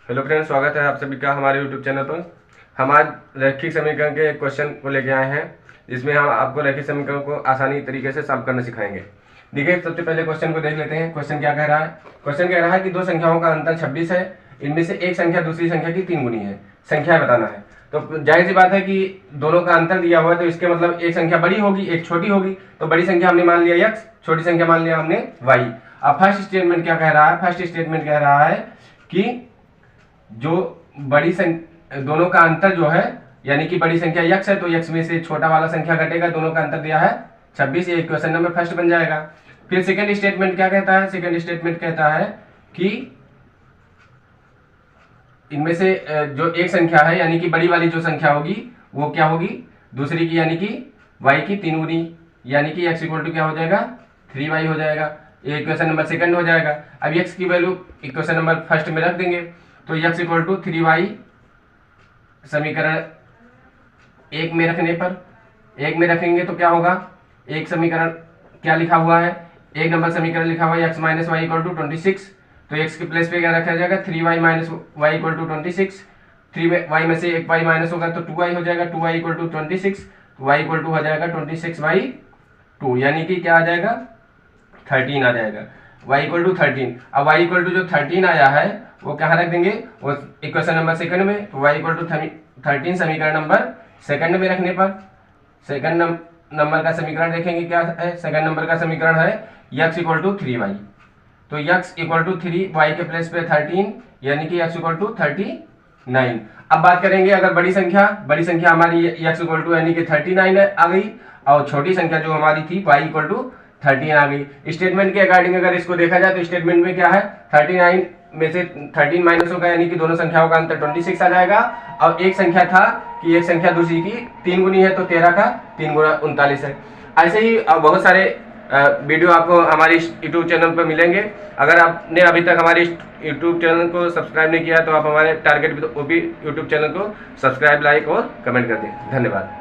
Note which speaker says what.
Speaker 1: Hello friends, स्वागत है आप सभी का हमारे यूट्यूब चैनल पर। हम आज रैखिक समीकरण के एक क्वेश्चन को लेके आए हैं, जिसमें हम आपको रैखिक समीकरण को आसानी तरीके से सॉल्व करना सिखाएंगे। देखिए, सबसे पहले क्वेश्चन को देख लेते हैं। क्वेश्चन क्या कह रहा है? क्वेश्चन कह रहा है कि दो संख्याओं का अंतर 26 है, इनमें से एक संख्या दूसरी संख्या की 3 गुनी है, संख्या बताना है। तो जाहिर सी बात है कि दोनों का अंतर दिया हुआ है, तो इसके मतलब एक संख्या बड़ी होगी, एक छोटी होगी। तो बड़ी संख्या हमने मान लिया x, छोटी संख्या मान लिया हमने y। अब फर्स्ट स्टेटमेंट क्या कह रहा है? फर्स्ट स्टेटमेंट कह रहा है कि जो बड़ी दोनों का अंतर जो है, यानी कि बड़ी संख्या x है, तो x में से छोटा वाला संख्या घटेगा। दोनों का अंतर दिया है 26। ये क्वेश्चन नंबर फर्स्ट बन जाएगा। फिर सेकंड स्टेटमेंट क्या कहता है? सेकंड स्टेटमेंट कहता है कि इनमें से जो एक संख्या है, यानी कि बड़ी वाली जो संख्या होगी वो क्या होगी? दूसरी की, यानी कि y की 3 गुनी, यानी कि x इक्वल टू क्या हो जाएगा? 3y हो जाएगा। ये इक्वेशन नंबर सेकंड हो जाएगा। अब x की वैल्यू इक्वेशन नंबर फर्स्ट में रख देंगे, तो x इक्वल टू 3y समीकरण एक में रखने पर, एक में रखेंगे तो क्या होगा? एक समीकरण क्या लिखा हुआ है? एक नंबर समीकरण लिखा हुआ है x minus Y equal to 26। तो x के प्लेस पे क्या रखा जाएगा? 3y minus Y equal to 26। 3y में से एक y माइनस होगा तो 2y हो जाएगा। 2y equal to 26, y equal to हो जाएगा 26/2, यानी कि क्या आ जाएगा? 13 आ जाएगा। y equal to 13। अब y इक्वल टू जो 13 आया है वो कहाँ रख देंगे? वो इक्वेशन नंबर सेकंड में। तो y इक्वल टू 13 समीकरण नंबर सेकंड में रखने पर सेकंड नंबर का समीकरण देखेंगे क्या है? सेकंड नंबर का समीकरण है x इक्वल टू 3y। तो x इक्वल टू 3y के प्लेस पे 13, यानी कि x इक्वल टू 39। अब बात करेंगे अगर बड़ी संख्या हमारी x इक्वल टू यानी कि 39 आ गई, और छोटी संख्या जो हमारी थी y इक्वल टू 13 आ गई। स्टेटमेंट के अकॉर्डिंग अगर इसको देखा जाए तो स्टेटमेंट में क्या है? 39 में से 13 माइनस होगा, यानी कि दोनों संख्याओं का अंतर 26 आ जाएगा। और एक संख्या था कि एक संख्या दूसरी की 3 गुनी है, तो 13 का 3 गुना 39 है। ऐसे ही बहुत सारे वीडियो आपको हमारे यूट्यूब चैनल पर मिलेंगे। अगर आपने अभी तक हमारे यूट्यूब चैनल को सब्सक्राइब नहीं किया तो आप हमारे टारगेट यूट्यूब चैनल को सब्सक्राइब, लाइक और कमेंट कर दें। धन्यवाद।